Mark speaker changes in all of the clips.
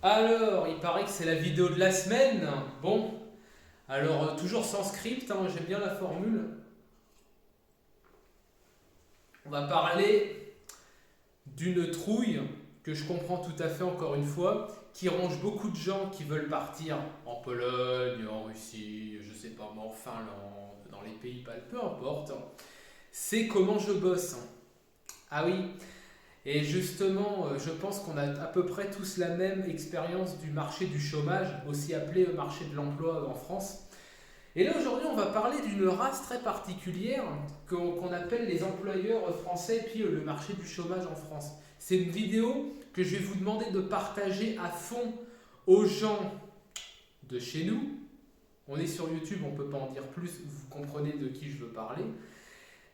Speaker 1: Alors, il paraît que c'est la vidéo de la semaine. Bon, alors toujours sans script, hein, j'aime bien la formule. On va parler d'une trouille que je comprends tout à fait encore une fois, qui ronge beaucoup de gens qui veulent partir en Pologne, en Russie, je sais pas moi, en Finlande, dans les pays, peu importe. C'est comment je bosse. Ah oui, et justement, je pense qu'on a à peu près tous la même expérience du marché du chômage, aussi appelé marché de l'emploi en France. Et là aujourd'hui, on va parler d'une race très particulière qu'on appelle les employeurs français et puis le marché du chômage en France. C'est une vidéo que je vais vous demander de partager à fond aux gens de chez nous. On est sur YouTube, on ne peut pas en dire plus, vous comprenez de qui je veux parler.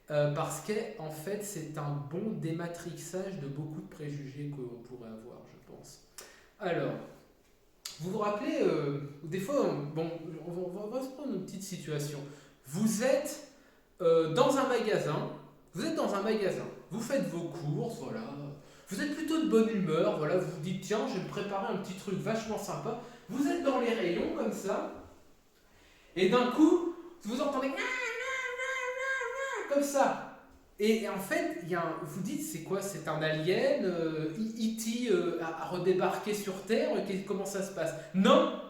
Speaker 1: Parce qu'en fait, c'est un bon dématrixage de beaucoup de préjugés qu'on pourrait avoir, je pense. Alors, vous vous rappelez, des fois, bon, on va se prendre une petite situation. Vous êtes dans un magasin, vous faites vos courses, voilà. Vous êtes plutôt de bonne humeur, voilà. Vous vous dites, tiens, je vais me préparer un petit truc vachement sympa. Vous êtes dans les rayons comme ça, et d'un coup, vous entendez comme ça. Et en fait, vous dites, c'est quoi? C'est un alien E.T. A redébarqué sur Terre. Comment ça se passe? Non,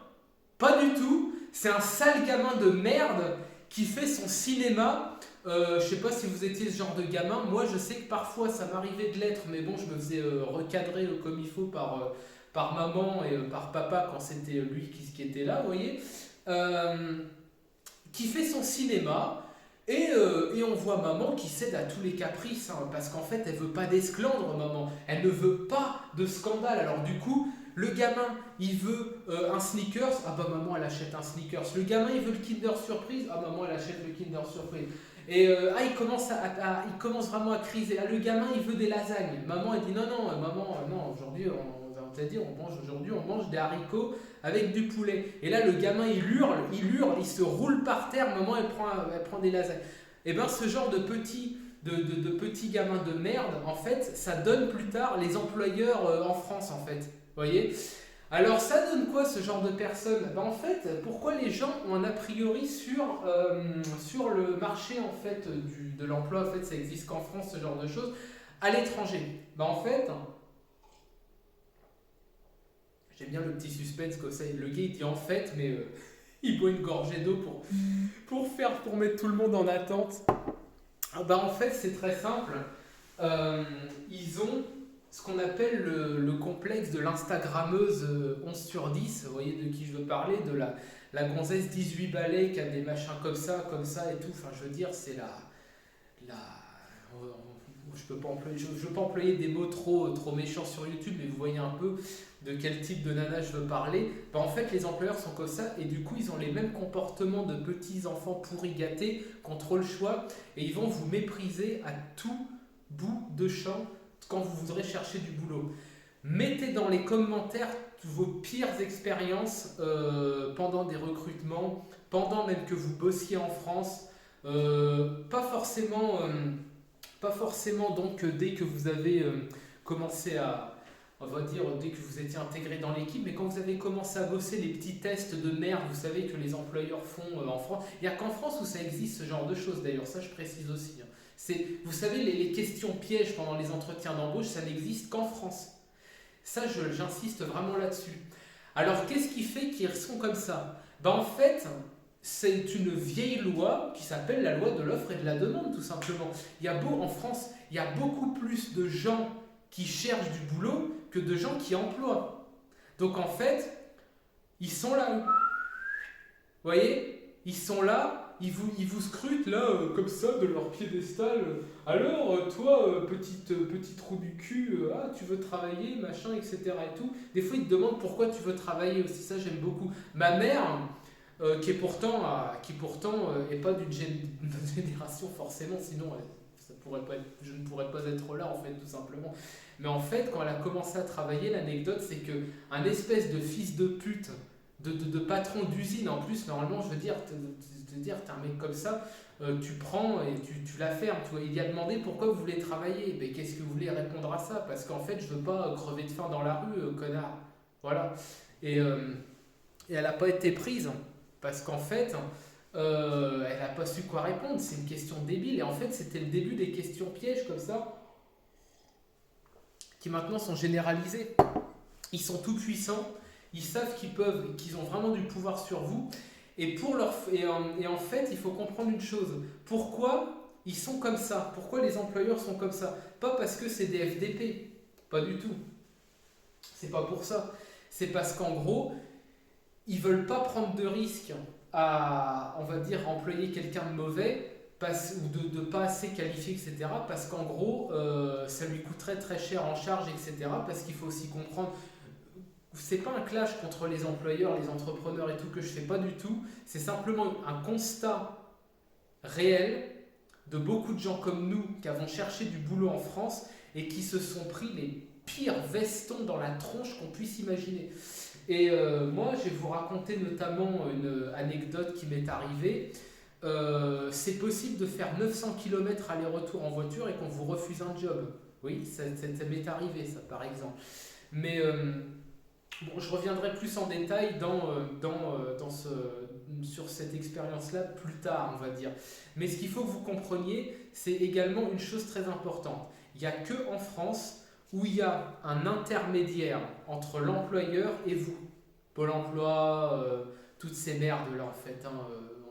Speaker 1: pas du tout. C'est un sale gamin de merde qui fait son cinéma. Je sais pas si vous étiez ce genre de gamin. Moi, je sais que parfois, ça m'arrivait de l'être, mais bon, je me faisais recadrer comme il faut par maman et par papa quand c'était lui qui était là, vous voyez. Euh, qui fait son cinéma. Et on voit maman qui cède à tous les caprices, hein, parce qu'en fait, elle veut pas d'esclandre, maman. Elle ne veut pas de scandale. Alors du coup, le gamin, il veut un sneakers. Ah bah maman, elle achète un sneakers. Le gamin, il veut le Kinder Surprise. Ah maman, elle achète le Kinder Surprise. Et il commence vraiment à criser. Ah, le gamin, il veut des lasagnes. Maman, elle dit non, non, maman, non, aujourd'hui, on t'a dit, on mange des haricots avec du poulet. Et là, le gamin, il se roule par terre. Maman, elle prend des lasagnes. Et bien, ce genre de petits gamins de merde, en fait, ça donne plus tard les employeurs en France, en fait. Vous voyez? Alors, ça donne quoi ce genre de personnes? Ben, en fait, pourquoi les gens ont un a priori sur le marché en fait, de l'emploi? En fait, ça existe qu'en France, ce genre de choses. À l'étranger. Ben, en fait, j'aime bien le petit suspense que ça. Le gars, il dit en fait, mais il boit une gorgée d'eau pour mettre tout le monde en attente. Ah bah en fait, c'est très simple. Ils ont ce qu'on appelle le complexe de l'Instagrammeuse 11 sur 10. Vous voyez de qui je veux parler? De la gonzesse 18 balais qui a des machins comme ça et tout. Enfin, je veux dire, c'est la, je peux pas employer des mots trop méchants sur YouTube, mais vous voyez un peu de quel type de nana je veux parler. Bah, en fait, les employeurs sont comme ça et du coup, ils ont les mêmes comportements de petits enfants pourri gâtés qu'on trop le choix et ils vont vous mépriser à tout bout de champ quand vous voudrez chercher du boulot. Mettez dans les commentaires vos pires expériences pendant des recrutements, pendant même que vous bossiez en France. Pas forcément. Pas forcément donc dès que vous avez commencé on va dire dès que vous étiez intégré dans l'équipe, mais quand vous avez commencé à bosser les petits tests de merde, vous savez que les employeurs font en France. Il n'y a qu'en France où ça existe ce genre de choses d'ailleurs, ça je précise aussi, hein. Vous savez, les questions pièges pendant les entretiens d'embauche, ça n'existe qu'en France. Ça, j'insiste vraiment là-dessus. Alors, qu'est-ce qui fait qu'ils sont comme ça? Ben, en fait, c'est une vieille loi qui s'appelle la loi de l'offre et de la demande, tout simplement. En France, il y a beaucoup plus de gens qui cherchent du boulot que de gens qui emploient. Donc, en fait, ils sont là. Vous voyez? Ils sont là, ils vous scrutent là, comme ça, de leur piédestal. Alors, toi, petit trou du cul, ah, tu veux travailler, machin, etc. et tout. Des fois, ils te demandent pourquoi tu veux travailler aussi. Ça, j'aime beaucoup. Ma mère, qui pourtant est pas d'une génération forcément, sinon je ne pourrais pas être là, en fait, tout simplement. Mais en fait, quand elle a commencé à travailler, l'anecdote, c'est que un espèce de fils de pute, de patron d'usine, en plus, normalement, je veux dire, t'es un mec comme ça, tu prends et tu la fermes. Tu vois. Il a demandé pourquoi vous voulez travailler. Mais qu'est-ce que vous voulez répondre à ça? Parce qu'en fait, je veux pas crever de faim dans la rue, connard. Voilà. Et, euh, et elle n'a pas été prise parce qu'en fait, elle n'a pas su quoi répondre. C'est une question débile. Et en fait, c'était le début des questions pièges comme ça qui maintenant sont généralisées. Ils sont tout puissants. Ils savent qu'ils ont vraiment du pouvoir sur vous. Et en fait, il faut comprendre une chose. Pourquoi ils sont comme ça? Pourquoi les employeurs sont comme ça? Pas parce que c'est des FDP. Pas du tout. C'est pas pour ça. C'est parce qu'en gros, ils veulent pas prendre de risques à, on va dire, employer quelqu'un de mauvais ou de pas assez qualifié, etc. Parce qu'en gros, ça lui coûterait très cher en charge, etc. Parce qu'il faut aussi comprendre, c'est pas un clash contre les employeurs, les entrepreneurs et tout que je fais pas du tout. C'est simplement un constat réel de beaucoup de gens comme nous qui avons cherché du boulot en France et qui se sont pris les pires vestons dans la tronche qu'on puisse imaginer. Et moi, je vais vous raconter notamment une anecdote qui m'est arrivée. C'est possible de faire 900 km aller-retour en voiture et qu'on vous refuse un job. Oui, ça m'est arrivé, ça, par exemple. Mais bon, je reviendrai plus en détail sur cette expérience-là plus tard, on va dire. Mais ce qu'il faut que vous compreniez, c'est également une chose très importante. Il n'y a que en France où il y a un intermédiaire entre l'employeur et vous. Pôle emploi, toutes ces merdes-là, en fait, hein,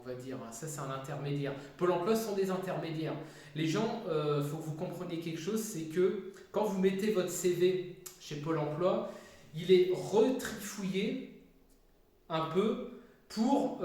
Speaker 1: on va dire. Ça, c'est un intermédiaire. Pôle emploi sont des intermédiaires. Les gens, il faut que vous compreniez quelque chose, c'est que quand vous mettez votre CV chez Pôle emploi, il est retrifouillé un peu pour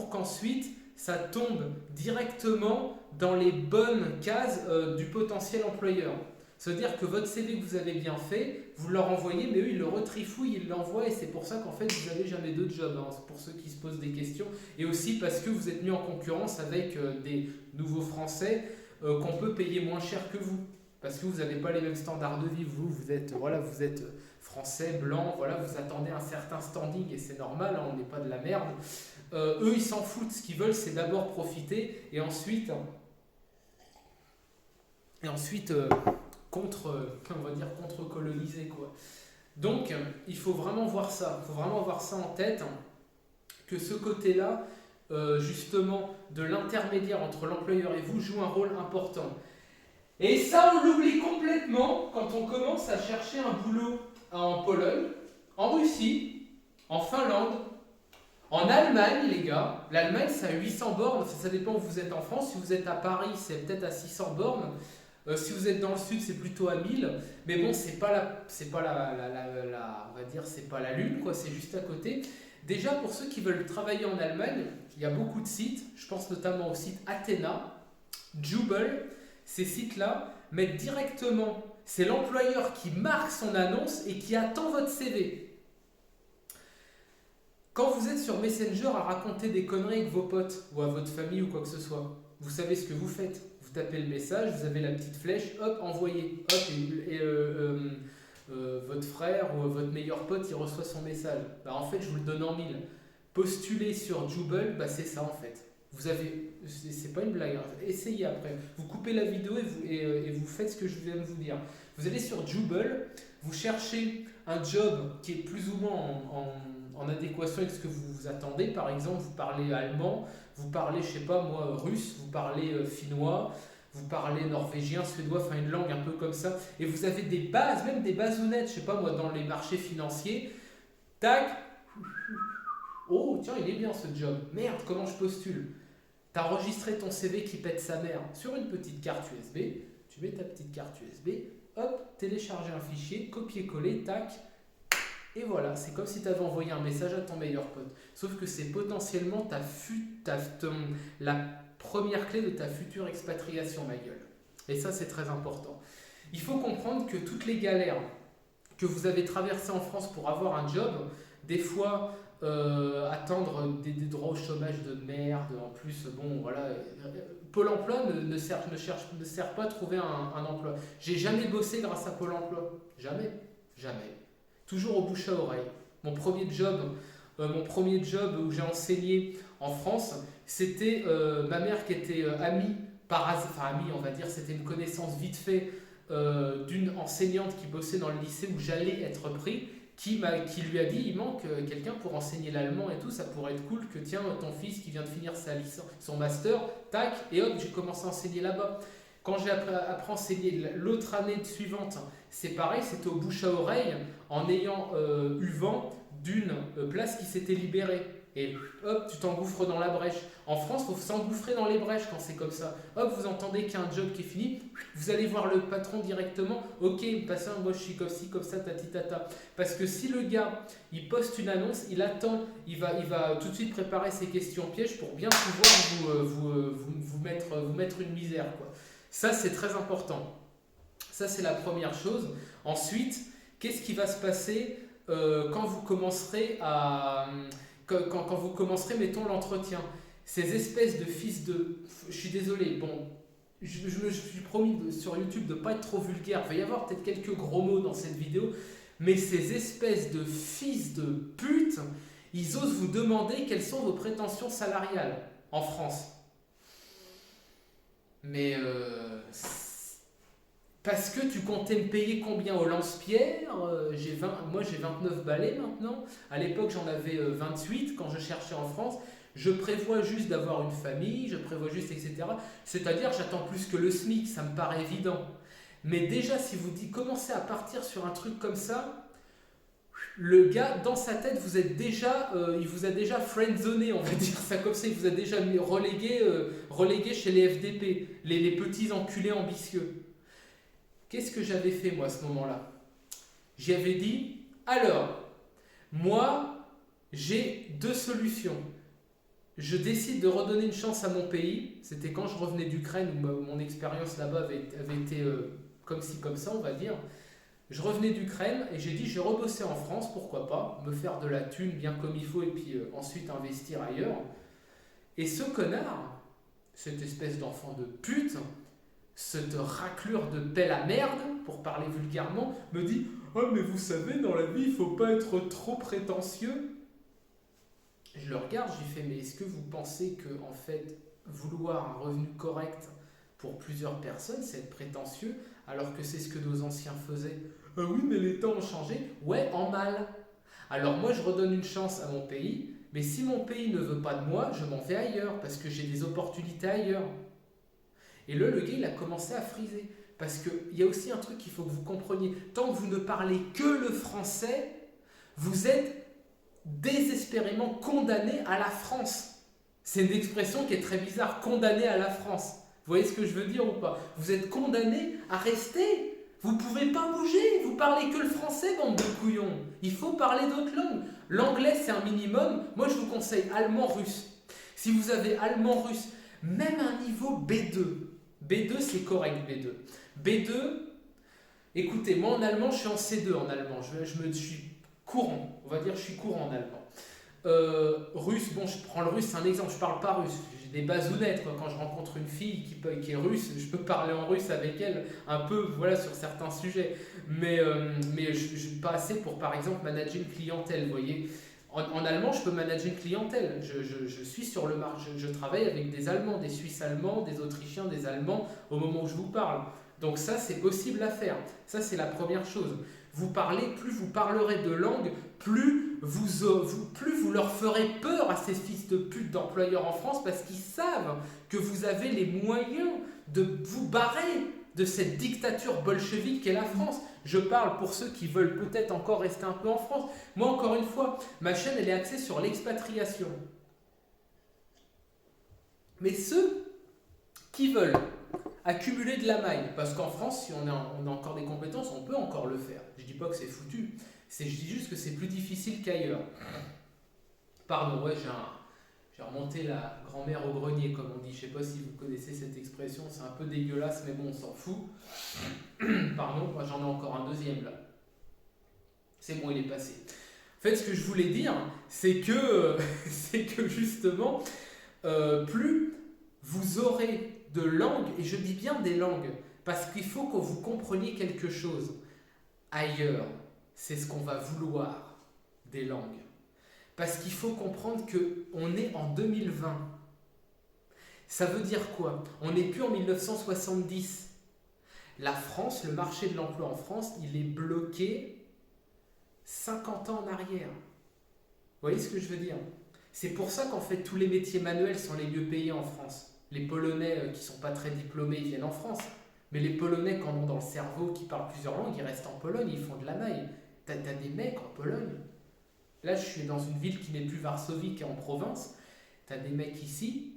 Speaker 1: qu'ensuite ça tombe directement dans les bonnes cases du potentiel employeur. C'est-à-dire que votre CV que vous avez bien fait, vous leur envoyez, mais eux ils le retrifouillent, ils l'envoient et c'est pour ça qu'en fait vous n'avez jamais d'autres jobs, hein. C'est pour ceux qui se posent des questions. Et aussi parce que vous êtes mis en concurrence avec des nouveaux Français qu'on peut payer moins cher que vous. Parce que vous n'avez pas les mêmes standards de vie, vous êtes, voilà, vous êtes français, blanc, voilà, vous attendez un certain standing et c'est normal, hein, on n'est pas de la merde. Eux ils s'en foutent, ce qu'ils veulent c'est d'abord profiter et ensuite on va dire contre-coloniser quoi. Donc il faut vraiment voir ça, il faut vraiment avoir ça en tête, que ce côté-là, justement, de l'intermédiaire entre l'employeur et vous joue un rôle important. Et ça, on l'oublie complètement quand on commence à chercher un boulot en Pologne, en Russie, en Finlande, en Allemagne, les gars. L'Allemagne, c'est à 800 bornes, ça dépend où vous êtes en France. Si vous êtes à Paris, c'est peut-être à 600 bornes. Si vous êtes dans le sud, c'est plutôt à 1000. Mais bon, on va dire, c'est pas la lune, quoi. C'est juste à côté. Déjà, pour ceux qui veulent travailler en Allemagne, il y a beaucoup de sites. Je pense notamment au site Athena, Jubel. Ces sites-là mettent directement, c'est l'employeur qui marque son annonce et qui attend votre CV. Quand vous êtes sur Messenger à raconter des conneries avec vos potes ou à votre famille ou quoi que ce soit, vous savez ce que vous faites. Vous tapez le message, vous avez la petite flèche, hop, envoyé. Hop, votre frère ou votre meilleur pote, il reçoit son message. Bah, en fait, je vous le donne en mille. Postuler sur Jubel, bah, c'est ça en fait. Vous avez, c'est pas une blague, hein. Essayez après. Vous coupez la vidéo et vous faites ce que je viens de vous dire. Vous allez sur Jubel, vous cherchez un job qui est plus ou moins en adéquation avec ce que vous attendez. Par exemple, vous parlez allemand, vous parlez, je sais pas moi, russe, vous parlez finnois, vous parlez norvégien, suédois, enfin une langue un peu comme ça. Et vous avez des bases, même des basounettes, je sais pas moi, dans les marchés financiers. Tac. Oh, tiens, il est bien ce job. Merde, comment je postule? T'as enregistré ton CV qui pète sa mère sur une petite carte USB. Tu mets ta petite carte USB, hop, télécharger un fichier, copier-coller, tac. Et voilà, c'est comme si tu avais envoyé un message à ton meilleur pote. Sauf que c'est potentiellement la première clé de ta future expatriation, ma gueule. Et ça, c'est très important. Il faut comprendre que toutes les galères que vous avez traversées en France pour avoir un job, des fois, attendre des droits au chômage de merde, en plus, bon, voilà. Pôle emploi ne sert pas à trouver un emploi. J'ai jamais bossé grâce à Pôle emploi. Jamais. Jamais. Toujours au bouche à oreille. Mon premier job où j'ai enseigné en France, c'était ma mère qui était amie, enfin amie on va dire, c'était une connaissance vite fait d'une enseignante qui bossait dans le lycée où j'allais être pris, qui lui a dit, il manque quelqu'un pour enseigner l'allemand et tout, ça pourrait être cool que tiens, ton fils qui vient de finir sa licence, son master, tac, et hop, j'ai commencé à enseigner là-bas. Quand j'ai appris à enseigner l'autre année suivante, c'est pareil, c'était au bouche à oreille, en ayant eu vent d'une place qui s'était libérée. Et hop, tu t'engouffres dans la brèche. En France, il faut s'engouffrer dans les brèches quand c'est comme ça. Hop, vous entendez qu'il y a un job qui est fini, vous allez voir le patron directement. Ok, passez un boss comme ci, comme ça, tati tata. Parce que si le gars, il poste une annonce, il attend, il va tout de suite préparer ses questions pièges pour bien pouvoir vous mettre une misère, quoi. Ça, c'est très important. Ça, c'est la première chose. Ensuite, qu'est-ce qui va se passer quand vous commencerez quand vous commencerez, mettons, l'entretien? Ces espèces de fils de... Je suis désolé, bon, je me suis promis sur YouTube de ne pas être trop vulgaire. Il va y avoir peut-être quelques gros mots dans cette vidéo, mais ces espèces de fils de pute, ils osent vous demander quelles sont vos prétentions salariales en France. Mais parce que tu comptais me payer combien au lance-pierre? Moi j'ai 29 balais maintenant. À l'époque j'en avais 28 quand je cherchais en France. Je prévois juste d'avoir une famille, je prévois juste, etc. C'est-à-dire j'attends plus que le SMIC, ça me paraît évident. Mais déjà si vous commencez à partir sur un truc comme ça, le gars dans sa tête il vous a déjà friendzoné, on va dire ça comme ça, il vous a déjà relégué chez les FDP, les petits enculés ambitieux. Qu'est-ce que j'avais fait moi à ce moment-là? J'y avais dit, alors, moi, j'ai deux solutions. Je décide de redonner une chance à mon pays. C'était quand je revenais d'Ukraine, où mon expérience là-bas avait été comme ci, comme ça, on va dire. Je revenais d'Ukraine et j'ai dit, je vais rebosser en France, pourquoi pas, me faire de la thune bien comme il faut et puis ensuite investir ailleurs. Et ce connard, cette espèce d'enfant de pute, cette raclure de pelle à merde, pour parler vulgairement, me dit « Oh mais vous savez, dans la vie, il ne faut pas être trop prétentieux. » Je le regarde, je lui fais « Mais est-ce que vous pensez que, en fait, vouloir un revenu correct pour plusieurs personnes, c'est être prétentieux, alors que c'est ce que nos anciens faisaient? » Ah oui, mais les temps ont changé. Ouais, en mal. Alors moi, je redonne une chance à mon pays, mais si mon pays ne veut pas de moi, je m'en vais ailleurs, parce que j'ai des opportunités ailleurs. Et là, le gars, il a commencé à friser. Parce qu'il y a aussi un truc qu'il faut que vous compreniez. Tant que vous ne parlez que le français, vous êtes désespérément condamné à la France. C'est une expression qui est très bizarre, condamné à la France. Vous voyez ce que je veux dire ou pas? Vous êtes condamné à rester. Vous ne pouvez pas bouger. Vous parlez que le français, bande de couillons. Il faut parler d'autres langues. L'anglais, c'est un minimum. Moi, je vous conseille allemand-russe. Si vous avez allemand-russe, même un niveau B2, B2, c'est correct, B2. B2, écoutez, moi en allemand, je suis en C2 en allemand. Je suis courant, on va dire, je suis courant en allemand. Russe, bon, je prends le russe, c'est un exemple, je parle pas russe. J'ai des bazounettes, quoi. Quand je rencontre une fille qui est russe, je peux parler en russe avec elle, un peu, voilà, sur certains sujets. Mais je pas assez pour, par exemple, manager une clientèle, vous voyez. En allemand, je peux manager une clientèle. Je suis sur le marché. Je travaille avec des Allemands, des Suisses allemands, des Autrichiens, des Allemands au moment où je vous parle. Donc ça, c'est possible à faire. Ça, c'est la première chose. Plus vous parlerez de langue, plus vous leur ferez peur à ces fils de pute d'employeurs en France parce qu'ils savent que vous avez les moyens de vous barrer de cette dictature bolchevique qu'est la France. Je parle pour ceux qui veulent peut-être encore rester un peu en France. Moi, encore une fois, ma chaîne, elle est axée sur l'expatriation. Mais ceux qui veulent accumuler de la maille, parce qu'en France, si on a encore des compétences, on peut encore le faire. Je ne dis pas que c'est foutu, je dis juste que c'est plus difficile qu'ailleurs. Pardon, ouais, j'ai remonté la grand-mère au grenier, comme on dit. Je ne sais pas si vous connaissez cette expression, c'est un peu dégueulasse, mais bon, on s'en fout. Pardon, moi j'en ai encore un deuxième là. C'est bon, il est passé. En fait, ce que je voulais dire, c'est que justement, plus vous aurez de langues, et je dis bien des langues, parce qu'il faut que vous compreniez quelque chose. Ailleurs, c'est ce qu'on va vouloir, des langues. Parce qu'il faut comprendre qu'on est en 2020. Ça veut dire quoi? On n'est plus en 1970. La France, le marché de l'emploi en France, il est bloqué 50 ans en arrière. Vous voyez ce que je veux dire? C'est pour ça qu'en fait tous les métiers manuels sont les mieux payés en France. Les Polonais qui sont pas très diplômés, ils viennent en France. Mais les Polonais qui en ont dans le cerveau, qui parlent plusieurs langues, ils restent en Pologne, ils font de la maille. T'as des mecs en Pologne. Là, je suis dans une ville qui n'est plus Varsovie, qui est en province. T'as des mecs ici,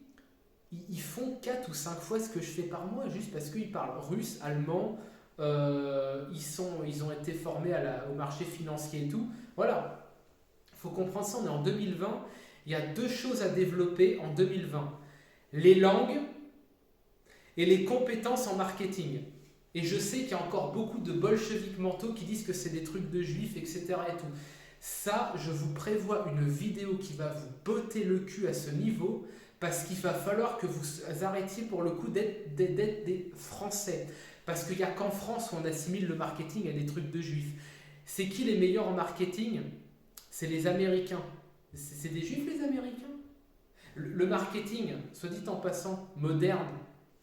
Speaker 1: ils font 4 ou 5 fois ce que je fais par mois, juste parce qu'ils parlent russe, allemand, ils ont été formés au marché financier et tout. Voilà, il faut comprendre ça, on est en 2020. Il y a 2 choses à développer en 2020. Les langues et les compétences en marketing. Et je sais qu'il y a encore beaucoup de bolcheviques mentaux qui disent que c'est des trucs de juifs, etc. et tout. Ça, je vous prévois une vidéo qui va vous botter le cul à ce niveau, parce qu'il va falloir que vous arrêtiez pour le coup d'être des Français. Parce qu'il n'y a qu'en France où on assimile le marketing à des trucs de juifs. C'est qui les meilleurs en marketing? C'est les Américains. C'est des juifs les Américains? Le marketing, soit dit en passant, moderne,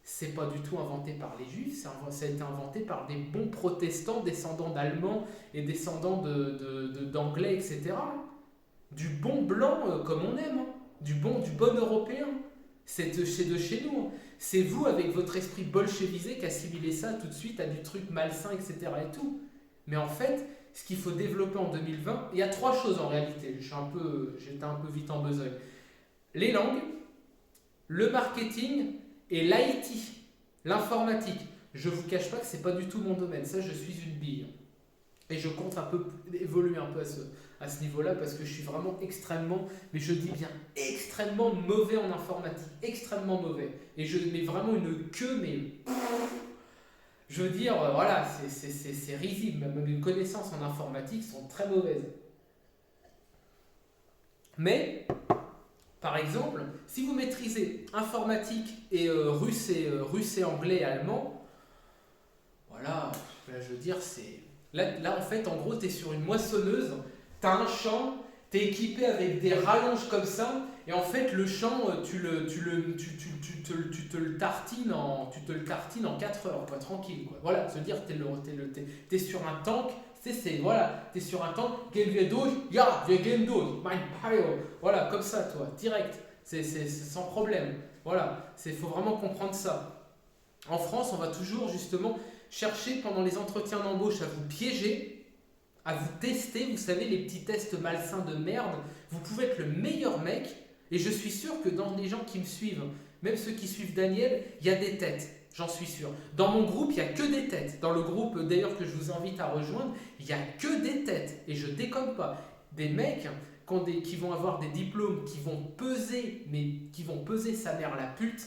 Speaker 1: c'est pas du tout inventé par les juifs, ça a été inventé par des bons protestants descendants d'Allemands et descendants d'Anglais, etc. Du bon blanc comme on aime, hein. Du bon européen. C'est de chez nous. Hein. C'est vous, avec votre esprit bolchevisé, qui assimilez ça tout de suite à du truc malsain, etc. et tout. Mais en fait, ce qu'il faut développer en 2020, il y a 3 choses en réalité. J'étais un peu vite en besogne. Les langues, le marketing et l'IT, l'informatique. Je ne vous cache pas que ce n'est pas du tout mon domaine. Ça, je suis une bille. Et je compte un peu évoluer un peu à ce niveau-là parce que je suis vraiment extrêmement, mais je dis bien extrêmement mauvais en informatique. Extrêmement mauvais. Et je mets vraiment une queue, mais je veux dire, voilà, c'est risible. Mes connaissances en informatique sont très mauvaises. Mais, par exemple, si vous maîtrisez informatique et russe et anglais et allemand, voilà, là, je veux dire, c'est... Là, en fait, en gros, tu es sur une moissonneuse, tu as un champ, tu es équipé avec des rallonges comme ça, et en fait, le champ, tu te le tartines en 4 heures, quoi, tranquille, quoi. Voilà, se dire, tu es sur un tank, voilà, tu es sur un tank, gehen wir durch, ja, wir gehen durch, mein Pile, voilà, comme ça, toi, direct, c'est sans problème, voilà, faut vraiment comprendre ça. En France, on va toujours, justement, chercher pendant les entretiens d'embauche à vous piéger, à vous tester, vous savez, les petits tests malsains de merde. Vous pouvez être le meilleur mec, et je suis sûr que dans les gens qui me suivent, même ceux qui suivent Daniel, il y a des têtes, j'en suis sûr. Dans mon groupe, il n'y a que des têtes. Dans le groupe, d'ailleurs, que je vous invite à rejoindre, il n'y a que des têtes, et je déconne pas. Des mecs qui vont avoir des diplômes, qui vont peser sa mère la pute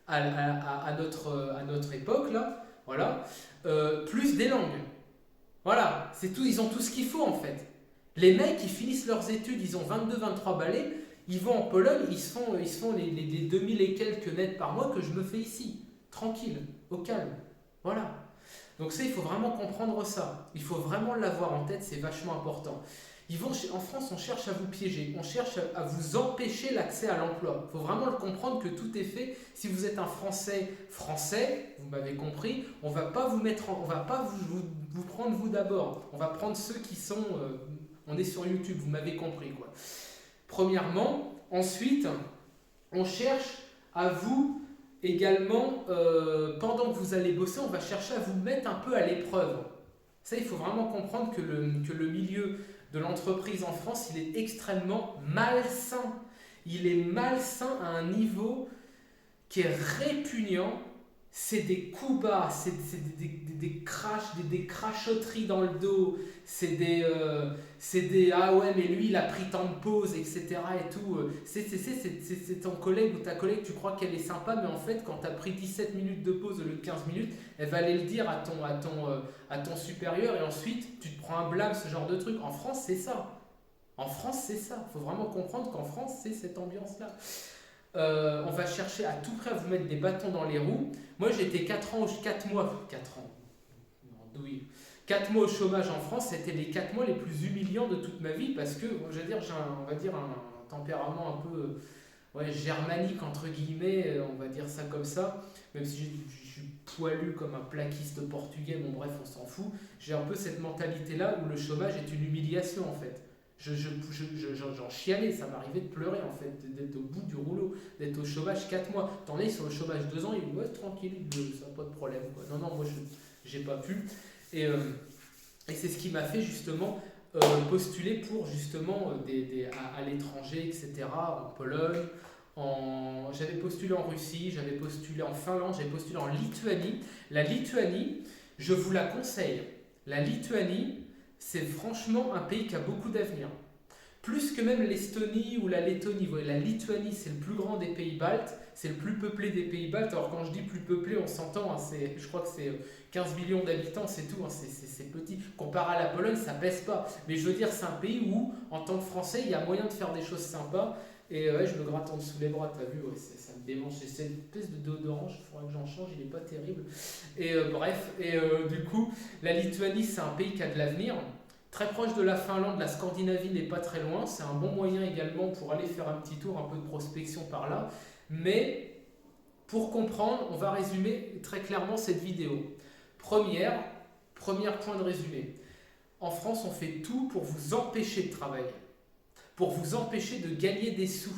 Speaker 1: à notre époque, là, voilà. Plus des langues. Voilà, c'est tout, ils ont tout ce qu'il faut en fait. Les mecs, ils finissent leurs études, ils ont 22-23 balais, ils vont en Pologne, ils se font les 2000 et quelques nets par mois que je me fais ici. Tranquille, au calme. Voilà. Donc ça, il faut vraiment comprendre ça. Il faut vraiment l'avoir en tête, c'est vachement important. En France, on cherche à vous piéger, on cherche à vous empêcher l'accès à l'emploi. Il faut vraiment le comprendre que tout est fait. Si vous êtes un Français, vous m'avez compris, on va pas vous prendre vous d'abord. On va prendre ceux qui sont... on est sur YouTube, vous m'avez compris, quoi. Premièrement. Ensuite, on cherche à vous également, pendant que vous allez bosser, on va chercher à vous mettre un peu à l'épreuve. Ça, il faut vraiment comprendre que le milieu de l'entreprise en France, il est extrêmement malsain. Il est malsain à un niveau qui est répugnant. C'est des coups bas, c'est des crachotteries dans le dos, c'est des ah ouais mais lui il a pris tant de pauses, etc. et tout. C'est ton collègue ou ta collègue, tu crois qu'elle est sympa, mais en fait quand tu as pris 17 minutes de pause au lieu de 15 minutes, elle va aller le dire à ton supérieur et ensuite tu te prends un blâme, ce genre de truc. En France c'est ça. En France c'est ça. Il faut vraiment comprendre qu'en France c'est cette ambiance-là. On va chercher à tout près à vous mettre des bâtons dans les roues. Moi j'étais 4 mois au chômage en France, c'était les 4 mois les plus humiliants de toute ma vie parce que je veux dire, j'ai un tempérament un peu germanique entre guillemets, on va dire ça comme ça, même si je suis poilu comme un plaquiste portugais, bon bref, on s'en fout. J'ai un peu cette mentalité-là où le chômage est une humiliation en fait. J'en chialais, ça m'arrivait de pleurer en fait, d'être au bout du rouleau, d'être au chômage 4 mois. T'en es sur le chômage 2 ans, il me dit ouais, tranquille, ça n'a pas de problème. Quoi. Non, moi j'ai pas pu. Et c'est ce qui m'a fait justement postuler pour justement à l'étranger, etc., en Pologne. J'avais postulé en Russie, j'avais postulé en Finlande, j'avais postulé en Lituanie. La Lituanie, je vous la conseille. La Lituanie, c'est franchement un pays qui a beaucoup d'avenir. Plus que même l'Estonie ou la Lettonie. Vous voyez, la Lituanie, c'est le plus grand des pays baltes, c'est le plus peuplé des pays baltes. Alors quand je dis plus peuplé, on s'entend, hein, je crois que c'est 15 millions d'habitants, c'est tout, hein, c'est petit. Comparé à la Pologne, ça pèse pas. Mais je veux dire, c'est un pays où, en tant que Français, il y a moyen de faire des choses sympas. Et ouais, je me gratte en dessous les bras, t'as vu, ouais, ça me démange. C'est une espèce de déodorant, il faudrait que j'en change, il est pas terrible. Et bref, du coup, la Lituanie, c'est un pays qui a de l'avenir. Très proche de la Finlande, la Scandinavie n'est pas très loin. C'est un bon moyen également pour aller faire un petit tour, un peu de prospection par là. Mais pour comprendre, on va résumer très clairement cette vidéo. Premier point de résumé. En France, on fait tout pour vous empêcher de travailler, pour vous empêcher de gagner des sous,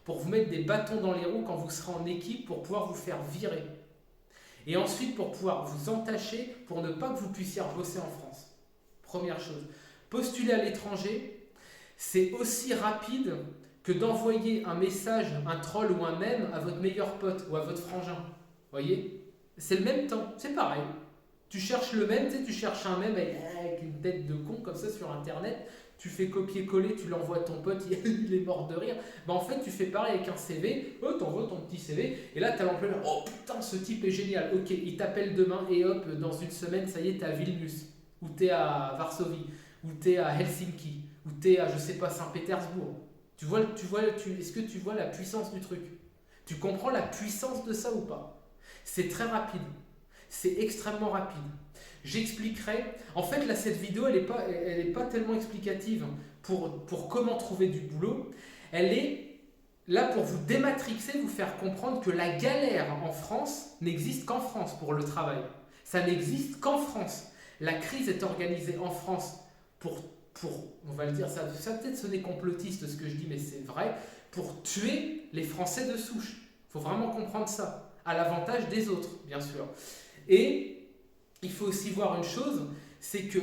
Speaker 1: pour vous mettre des bâtons dans les roues quand vous serez en équipe pour pouvoir vous faire virer. Et ensuite pour pouvoir vous entacher pour ne pas que vous puissiez bosser en France. Première chose. Postuler à l'étranger, c'est aussi rapide que d'envoyer un message, un troll ou un mème à votre meilleur pote ou à votre frangin. Vous voyez ? C'est le même temps, c'est pareil. Tu cherches le mème, tu cherches un mème avec une tête de con comme ça sur internet, tu fais copier-coller, tu l'envoies à ton pote, il est mort de rire. En fait, tu fais pareil avec un CV, t'envoies ton petit CV, et là, tu as l'employeur, oh putain, ce type est génial, ok, il t'appelle demain, et hop, dans une semaine, ça y est, t'es à Vilnius, ou t'es à Varsovie, ou t'es à Helsinki, ou t'es à, je sais pas, Saint-Pétersbourg. Est-ce que tu vois la puissance du truc ? Tu comprends la puissance de ça ou pas ? C'est très rapide, c'est extrêmement rapide. J'expliquerai. En fait, là, cette vidéo, elle est pas tellement explicative pour comment trouver du boulot. Elle est là pour vous dématrixer, vous faire comprendre que la galère en France n'existe qu'en France pour le travail. Ça n'existe qu'en France. La crise est organisée en France pour on va le dire, ça peut-être sonner complotiste ce que je dis, mais c'est vrai, pour tuer les Français de souche. Il faut vraiment comprendre ça, à l'avantage des autres, bien sûr. Et il faut aussi voir une chose, c'est que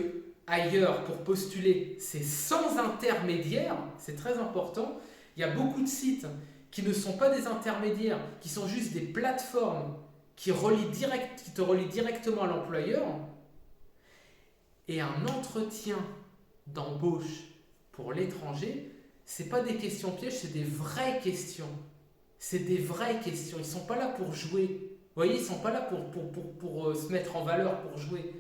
Speaker 1: ailleurs, pour postuler, c'est sans intermédiaire, c'est très important. Il y a beaucoup de sites qui ne sont pas des intermédiaires, qui sont juste des plateformes qui te relient directement à l'employeur. Et un entretien d'embauche pour l'étranger, c'est pas des questions pièges, c'est des vraies questions. C'est des vraies questions. Ils sont pas là pour jouer. Vous voyez, ils sont pas là pour se mettre en valeur, pour jouer.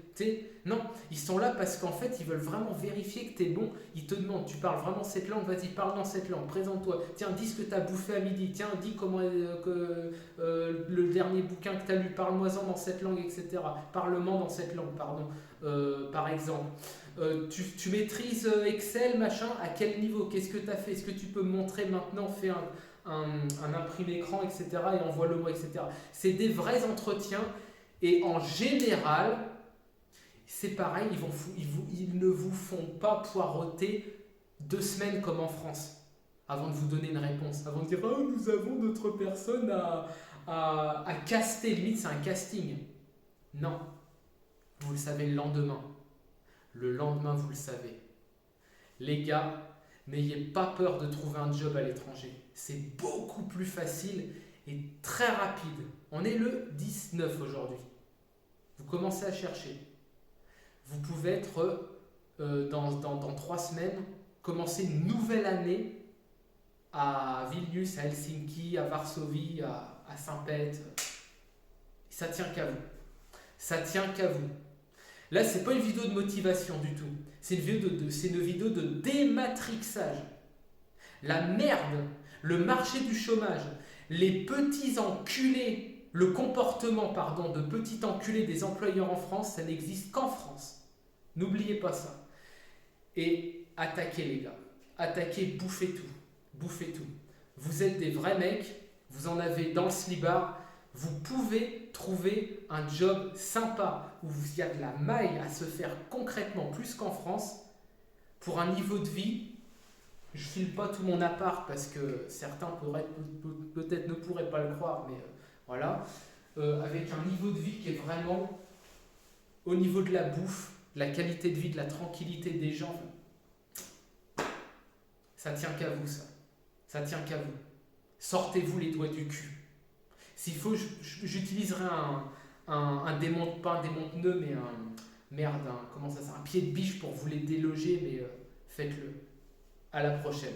Speaker 1: Non, ils sont là parce qu'en fait, ils veulent vraiment vérifier que tu es bon. Ils te demandent, tu parles vraiment cette langue, vas-y, parle dans cette langue, présente-toi. Tiens, dis ce que tu as bouffé à midi. Tiens, dis comment le dernier bouquin que tu as lu, parle-moi-en dans cette langue, etc. Parlement dans cette langue, pardon, par exemple. Tu maîtrises Excel, machin, à quel niveau ? Qu'est-ce que tu as fait ? Est-ce que tu peux me montrer maintenant ? Fais un imprimé écran, etc. et envoie-le-moi, etc. C'est des vrais entretiens et en général, c'est pareil, ils ne vous font pas poireauter 2 semaines comme en France avant de vous donner une réponse, avant de dire oh, nous avons notre personne à caster, limite c'est un casting. Non, vous le savez le lendemain. Le lendemain, vous le savez. Les gars, n'ayez pas peur de trouver un job à l'étranger. C'est beaucoup plus facile et très rapide. On est le 19 aujourd'hui. Vous commencez à chercher. Vous pouvez être dans 3 semaines, commencer une nouvelle année à Vilnius, à Helsinki, à Varsovie, à Saint-Pét. Ça tient qu'à vous. Ça tient qu'à vous. Là, c'est pas une vidéo de motivation du tout. C'est une vidéo de dématrixage. La merde, le marché du chômage, les petits enculés, le comportement, de petits enculés des employeurs en France, ça n'existe qu'en France. N'oubliez pas ça. Et attaquez les gars. Attaquez, bouffez tout. Bouffez tout. Vous êtes des vrais mecs, vous en avez dans le slibard, vous pouvez trouver un job sympa où il y a de la maille à se faire concrètement plus qu'en France pour un niveau de vie. Je file pas tout mon appart parce que certains peut-être ne pourraient pas le croire, mais voilà. Avec un niveau de vie qui est vraiment au niveau de la bouffe, de la qualité de vie, de la tranquillité des gens. Ça tient qu'à vous, ça. Ça tient qu'à vous. Sortez-vous les doigts du cul. S'il faut, j'utiliserai un démonte, pas un démonte-pneu, mais comment ça s'appelle, un pied de biche pour vous les déloger, mais faites-le. À la prochaine.